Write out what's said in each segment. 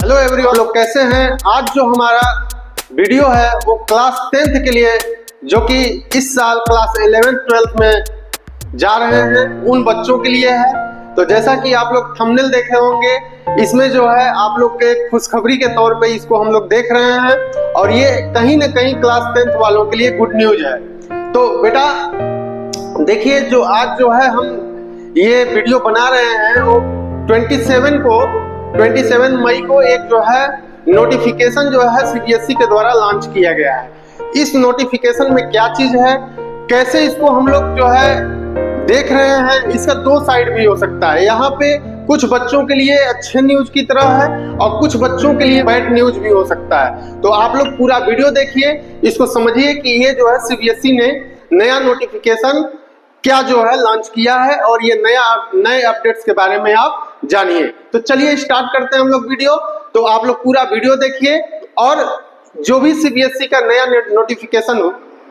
Hello everyone, लोग कैसे हैं। आज जो हमारा वीडियो है वो क्लास 10th के लिए, जो कि इस साल क्लास 11th 12th में जा रहे हैं उन बच्चों के लिए है। तो जैसा कि आप लोग थंबनेल देखे होंगे, इसमें जो है आप लोग के खुशखबरी के तौर पे इसको हम लोग देख रहे हैं और ये कहीं ना कहीं क्लास 10th वालों के लिए गुड न्यूज है। तो बेटा देखिए, जो आज जो है हम ये वीडियो बना रहे हैं वो 27 मई को एक जो है नोटिफिकेशन जो है सीबीएसई के द्वारा लॉन्च किया गया है। इस नोटिफिकेशन में क्या चीज है, कैसे इसको हम लोग जो है देख रहे हैं, इसका दो साइड भी हो सकता है। यहाँ पे कुछ बच्चों के लिए अच्छे न्यूज की तरह है और कुछ बच्चों के लिए बैड न्यूज भी हो सकता है। तो आप लोग पूरा वीडियो देखिए, इसको समझिए कि ये जो है सीबीएसई ने नया नोटिफिकेशन क्या जो है लॉन्च किया है और ये नए अपडेट्स के बारे में आप जानिए। तो चलिए स्टार्ट करते हैं हम लोग वीडियो। तो आप लोग पूरा वीडियो देखिए और जो भी सीबीएसई का नया नोटिफिकेशन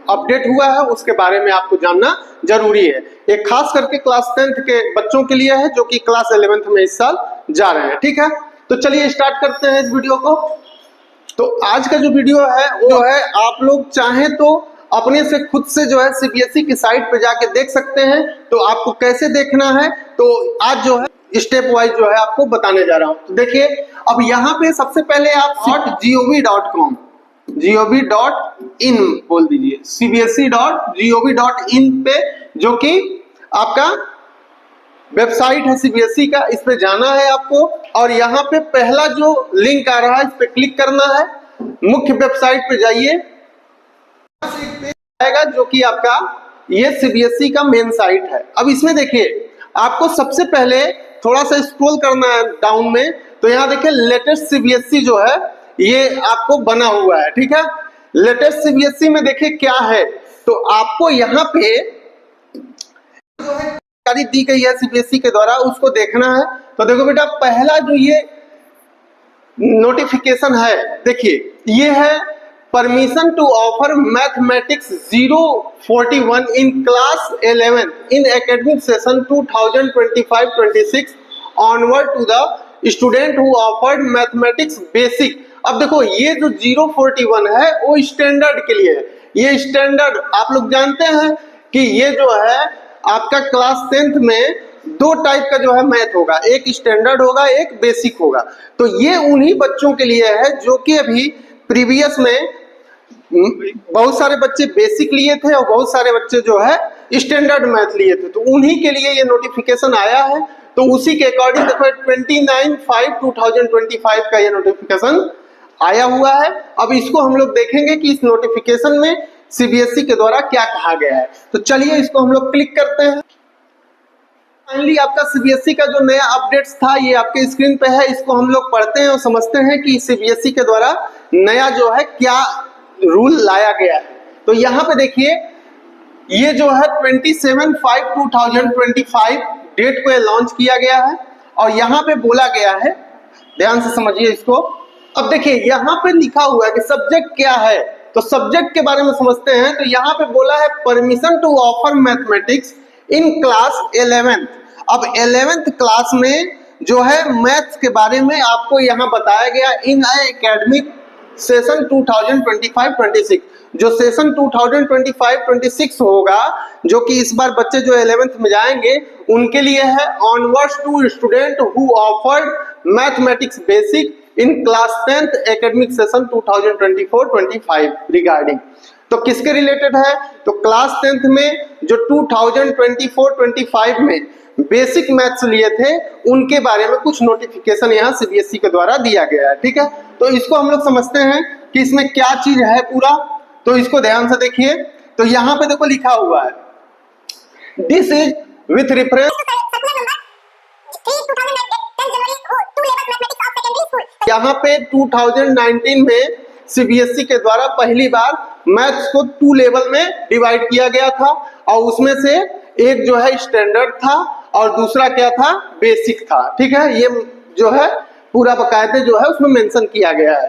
अपडेट हुआ है उसके बारे में आपको जानना जरूरी है। ये खास करके क्लास 10th के बच्चों के लिए है जो कि क्लास 11th में इस साल जा रहे हैं। ठीक है, तो चलिए स्टार्ट करते हैं इस वीडियो को। तो आज का जो वीडियो है वो है, आप लोग चाहें तो अपने से खुद से जो है सीबीएसई की साइट पे जाके देख सकते हैं। तो आपको कैसे देखना है तो आज जो है स्टेप वाइज जो है आपको बताने जा रहा हूं। तो देखिए, अब यहाँ पे सबसे पहले आप gov.in बोल दीजिए, cbse.gov.in पे, जो कि आपका वेबसाइट है सीबीएसई का, इस पे जाना है आपको और यहाँ पे पहला जो लिंक आ रहा है इस पे क्लिक करना है। मुख्य वेबसाइट पे जाइए, आएगा जो कि आपका ये सीबीएसई का मेन साइट है। अब इसमें देखिए, आपको सबसे पहले थोड़ा सा स्क्रॉल करना है डाउन में। तो यहाँ देखिए लेटेस्ट सीबीएसई जो है ये आपको बना हुआ है। ठीक है, लेटेस्ट सीबीएसई में देखिए क्या है। तो आपको यहाँ पे जो है जानकारी दी गई है सीबीएसई के द्वारा, उसको देखना है। तो देखो बेटा, पहला जो ये नोटिफिकेशन है, देखिए ये है permission to offer mathematics 041 in class 11 in academic session 2025-26 onward to the student who offered mathematics basic. अब देखो, ये जो 041 है वो स्टैंडर्ड के लिए है। ये स्टैंडर्ड आप लोग जानते हैं कि ये जो है आपका क्लास 10th में दो टाइप का जो है मैथ होगा, एक स्टैंडर्ड होगा, एक बेसिक होगा। तो ये उन्हीं बच्चों के लिए है जो कि अभी प्रीवियस में बहुत सारे बच्चे बेसिक लिए थे और बहुत सारे बच्चे जो है स्टैंडर्ड मैथ लिए थे। तो उन्हीं के लिए ये नोटिफिकेशन आया है। तो उसी के अकॉर्डिंग देखो 29/5/2025 का ये नोटिफिकेशन आया हुआ है। अब इसको हम लोग देखेंगे कि इस नोटिफिकेशन में सीबीएसई के द्वारा क्या कहा गया है। तो चलिए इसको हम लोग क्लिक करते हैं। फाइनली आपका सीबीएसई का जो नया अपडेट्स था ये आपके स्क्रीन पे है। इसको हम लोग पढ़ते हैं और समझते हैं कि सीबीएसई के द्वारा नया जो है क्या रूल लाया गया है। तो यहाँ पे देखिए, ये जो है 27/5/2025 डेट को लॉन्च किया गया है और यहाँ पे बोला गया है, ध्यान से समझिए इसको। अब देखिए यहाँ पे लिखा हुआ है कि सब्जेक्ट क्या है। तो सब्जेक्ट के बारे में समझते हैं। तो यहाँ पे बोला है permission to offer mathematics in class 11। अब 11th क्लास में जो है मैथ्स के बारे में आपको यहाँ बताया गया इन एकेडमिक सेशन 2025-26। जो सेशन 2025-26 होगा, जो कि इस बार बच्चे जो 11th में जाएंगे उनके लिए है, onwards to student who offered mathematics basic in class 10th academic session 2024-25 regarding. तो किसके रिलेटेड है? तो क्लास 10th में जो 2024-25 में बेसिक मैथ्स लिए थे उनके बारे में कुछ नोटिफिकेशन यहाँ सीबीएसई के द्वारा दिया गया है। ठीक है, तो इसको हम लोग समझते हैं कि इसमें क्या चीज है पूरा। तो इसको ध्यान से देखिए। तो यहाँ पे देखो लिखा हुआ है, दिस इज विथ रेफरेंस। यहाँ पे 2019 में सीबीएसई के द्वारा पहली बार मैथ्स को 2 लेवल में डिवाइड किया गया था और उसमें से एक जो है स्टैंडर्ड था और दूसरा क्या था, बेसिक था। ठीक है, ये जो है पूरा बकायदे जो है उसमें मेंशन किया गया है।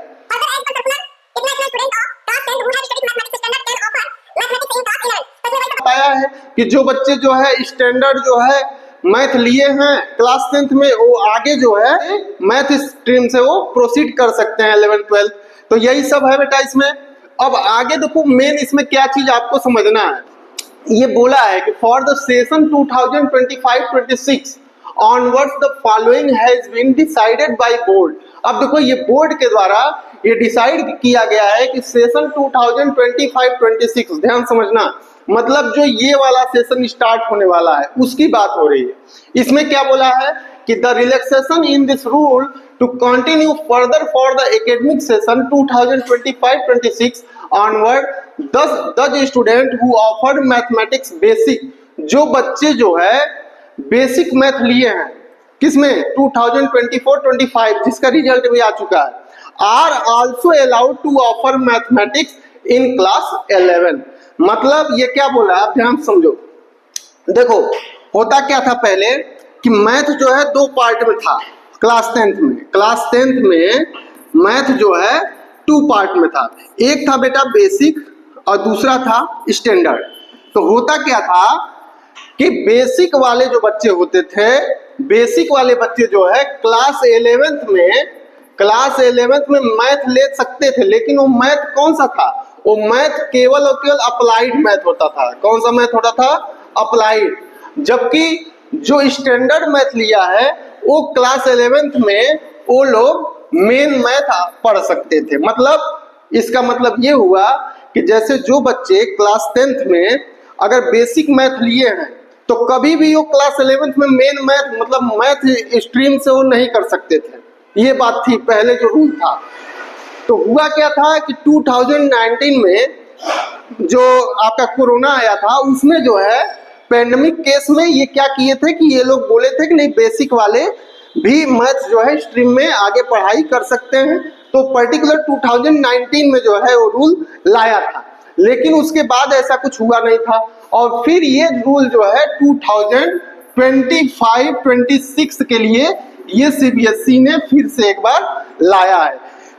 बताया है कि जो बच्चे जो है स्टैंडर्ड जो है मैथ लिए हैं क्लास 10th में, वो आगे जो है मैथ स्ट्रीम से वो प्रोसीड कर सकते हैं 11th 12th। तो यही सब है बेटा इसमें। अब आगे देखो मेन इसमें क्या चीज आपको समझना है, ये बोला है कि for the session 2025-26 onwards the following has been decided by board. अब देखो ये बोर्ड के द्वारा ये डिसाइड किया गया है कि सेशन 2025-26, ध्यान समझना, मतलब जो ये वाला सेशन स्टार्ट होने वाला है उसकी बात हो रही है। इसमें क्या बोला है कि the relaxation in this rule to continue further for the academic session 2025-26 onward the student who offered mathematics basic, जो बच्चे जो है बेसिक मैथ लिए हैं किसमें 2024-25 जिसका रिजल्ट भी आ चुका है, are also allowed to offer mathematics in class 11। मतलब ये क्या बोला आप ध्यान समझो। देखो होता क्या था पहले कि मैथ जो है दो पार्ट में था क्लास 10th में। क्लास 10th में मैथ जो है 2 पार्ट में था, एक था बेटा बेसिक और दूसरा था स्टैंडर्ड। तो होता क्या था कि बेसिक वाले जो बच्चे होते थे, बेसिक वाले बच्चे जो है क्लास 11th में मैथ ले सकते थे, लेकिन वो मैथ कौन सा था, वो मैथ केवल और केवल अप्लाइड मैथ होता था। कौन सा मैथ होता था, अप्लाइड। जबकि जो स्टैंडर्ड मैथ लिया है वो क्लास 11th में वो लोग मेन मैथ पढ़ सकते थे। मतलब इसका मतलब ये हुआ कि जैसे जो बच्चे क्लास 10th में अगर बेसिक मैथ लिए हैं तो कभी भी वो क्लास 11th में मेन मैथ मतलब मैथ स्ट्रीम से वो नहीं कर सकते थे। ये बात थी पहले जो रूल था। तो हुआ क्या था कि 2019 में जो आपका कोरोना आया था उसमें जो है पैंडेमिक केस में ये क्या किए थे कि ये लोग बोले थे कि नहीं बेसिक वाले भी मैथ जो है स्ट्रीम में आगे पढ़ाई कर सकते हैं। तो पर्टिकुलर 2019 में जो है वो रूल लाया था, लेकिन उसके बाद ऐसा कुछ हुआ नहीं था। और फिर ये रूल जो है 2025-26 के लिए ये सीबीएसई ने फिर से एक बार लाया है।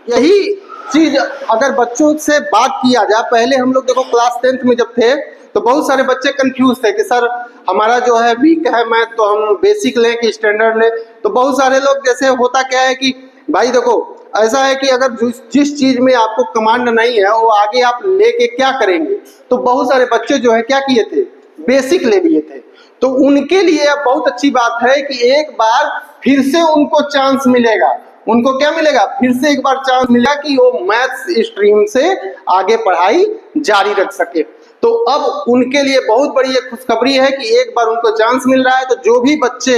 यही चीज अगर बच्चों से बात किया जाए, पहले हम लोग देखो क्लास 10th में जब थे तो बहुत सारे बच्चे कंफ्यूज थे कि सर हमारा जो है वीक है मैथ, तो हम बेसिक लें कि स्टैंडर्ड लें। तो बहुत सारे लोग जैसे होता क्या है कि भाई देखो ऐसा है कि अगर जिस चीज में आपको कमांड नहीं है वो आगे आप लेके क्या करेंगे, तो बहुत सारे बच्चे जो है क्या किए थे, बेसिक ले लिए थे। तो उनके लिए अब बहुत अच्छी बात है कि एक बार फिर से उनको चांस मिलेगा। उनको क्या मिलेगा, फिर से एक बार चांस मिला कि वो मैथ्स स्ट्रीम से आगे पढ़ाई जारी रख सके। तो अब उनके लिए बहुत बड़ी एक खुशखबरी है कि एक बार उनको चांस मिल रहा है। तो जो भी बच्चे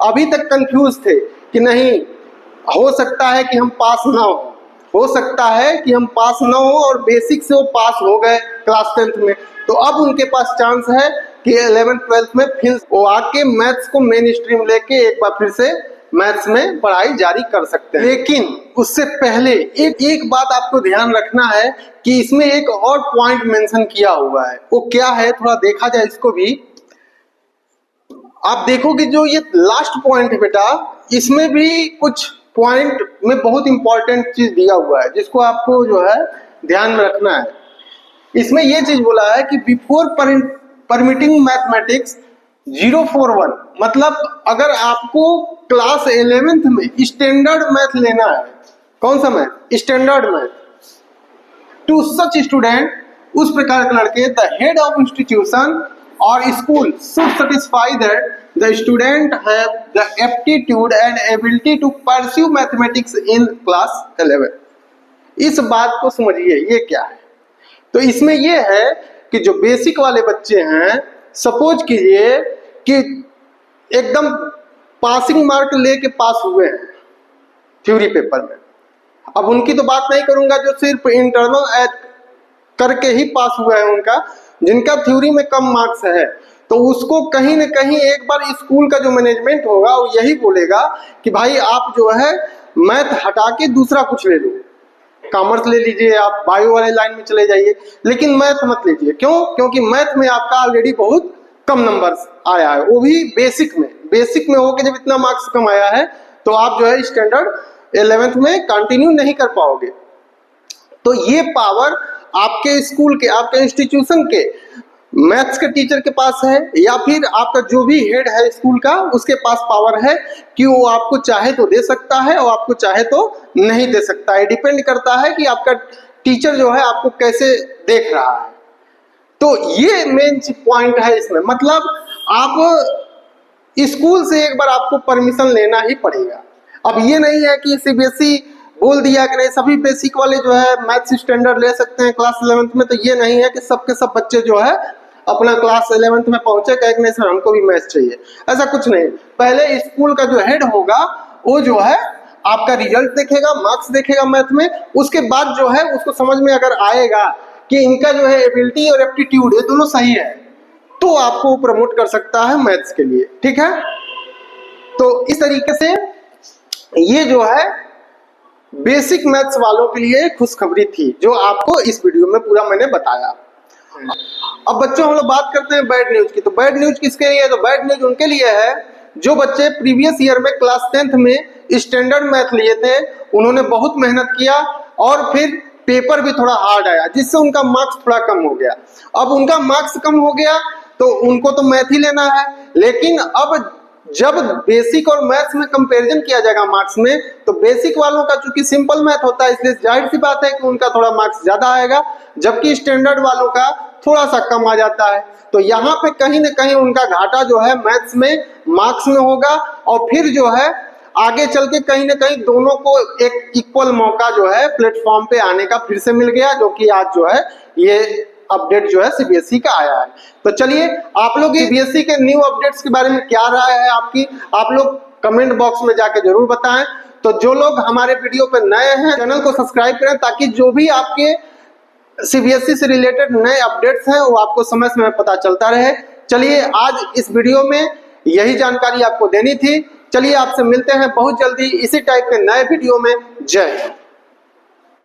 अभी तक कंफ्यूज थे कि नहीं हो सकता है कि हम पास ना हो सकता है कि हम पास ना हो और बेसिक से वो पास हो गए क्लास 10th में, तो अब उनके पास चांस है कि 11th 12th में फिर वो आके मैथ्स को मेन स्ट्रीम लेके एक बार फिर से मैथ्स में पढ़ाई जारी कर सकते हैं। लेकिन उससे पहले एक बात आपको ध्यान रखना है कि इसमें एक और पॉइंट मेंशन किया हुआ है। वो क्या है, थोड़ा देखा जाए इसको भी। आप देखोगे जो ये लास्ट पॉइंट है बेटा, इसमें भी कुछ पॉइंट में बहुत इंपॉर्टेंट चीज दिया हुआ है जिसको आपको जो है ध्यान में रखना है। इसमें ये चीज बोला है कि बिफोर परमिटिंग मैथमेटिक्स 041, मतलब अगर आपको क्लास 11th में स्टैंडर्ड मैथ लेना है, कौन सा math, standard math, to such student, उस प्रकार के लड़के, द हेड ऑफ इंस्टीट्यूशन और school should satisfy that the student have the aptitude and ability to pursue mathematics in class 11। इस बात को समझिए ये क्या है। तो इसमें ये है कि जो बेसिक वाले बच्चे हैं, सपोज कीजिए कि एकदम पासिंग मार्क लेके पास हुए हैं थ्योरी पेपर में। अब उनकी तो बात नहीं करूंगा जो सिर्फ इंटरनल करके ही पास हुआ है उनका, जिनका थ्योरी में कम मार्क्स है, तो उसको कहीं न कहीं एक बार स्कूल का जो मैनेजमेंट होगा वो यही बोलेगा कि भाई आप जो है मैथ हटा के दूसरा कुछ ले लो, कॉमर्स ले लीजिए, आप बायो वाले लाइन में चले जाइए, लेकिन मैथ मत लीजिए। क्यों? क्योंकि मैथ में आपका ऑलरेडी बहुत कम नंबर्स आया है, वो भी बेसिक में होके जब इतना मार्क्स कम आया है तो आप जो है स्टैंडर्ड 11th में कंटिन्यू नहीं कर पाओगे। तो ये पावर आपके स्कूल के, आपके इंस्टीट्यूशन के मैथ्स के टीचर के पास है या फिर आपका जो भी हेड है स्कूल का उसके पास पावर है कि वो आपको चाहे तो दे सकता है और आपको चाहे तो नहीं दे सकता है। डिपेंड करता है कि आपका टीचर जो है आपको कैसे देख रहा है। तो ये मेन पॉइंट है इसमें, मतलब आप स्कूल से एक बार आपको परमिशन लेना ही पड़ेगा। अब ये नहीं है कि सीबीएसई बोल दिया कि नहीं सभी बेसिक वाले जो है मैथ्स स्टैंडर्ड ले सकते हैं क्लास 11th में, तो ये नहीं है कि सबके सब बच्चे जो है अपना क्लास 11th में पहुंचे कहे कि नहीं सर हमको भी मैथ्स चाहिए, ऐसा कुछ नहीं। पहले स्कूल का जो हेड होगा वो जो है आपका रिजल्ट देखेगा, मार्क्स देखेगा मैथ में, उसके बाद जो है उसको समझ में अगर आएगा कि इनका जो है एबिलिटी और एप्टीट्यूड ये दोनों सही है तो आपको प्रमोट कर सकता है मैथ्स के लिए, ठीक है। तो इस तरीके से ये जो है बेसिक मैथ्स वालों के लिए खुशखबरी थी जो आपको इस वीडियो में पूरा मैंने बताया। अब बच्चों हम लोग बात करते हैं बैड न्यूज की। तो बैड न्यूज किसके लिए है? तो बैड न्यूज उनके लिए है जो बच्चे प्रीवियस ईयर में क्लास 10th में स्टैंडर्ड मैथ लिए थे, उन्होंने बहुत मेहनत किया और फिर पेपर भी थोड़ा हार्ड आया जिससे उनका मार्क्स थोड़ा कम हो गया। अब उनका मार्क्स कम हो गया तो उनको तो मैथ ही लेना है, लेकिन अब जब बेसिक और मैथ्स में कंपैरिजन किया जाएगा मार्क्स में, तो बेसिक वालों का चूंकि सिंपल मैथ होता है इसलिए जाहिर सी बात है कि उनका थोड़ा मार्क्स ज्यादा आएगा, जबकि स्टैंडर्ड वालों का थोड़ा सा कम आ जाता है। तो यहाँ पे कहीं ना कहीं उनका घाटा जो है मैथ्स में मार्क्स में होगा और फिर जो है आगे चल के कहीं ना कहीं दोनों को एक इक्वल मौका जो है प्लेटफॉर्म पे आने का फिर से मिल गया, जो कि आज जो है ये अपडेट जो है सीबीएसई का आया है। तो चलिए आप लोग सीबीएसई के न्यू अपडेट्स के बारे में क्या राय है आपकी, आप लोग कमेंट बॉक्स में जाके जरूर बताएं। तो जो लोग हमारे वीडियो पे नए हैं चैनल को सब्सक्राइब करें ताकि जो भी आपके सीबीएसई से रिलेटेड नए अपडेट्स हैं वो आपको समय समय पता चलता रहे। चलिए आज इस वीडियो में यही जानकारी आपको देनी थी। चलिए आपसे मिलते हैं बहुत जल्दी इसी टाइप के नए वीडियो में। जय हिंद।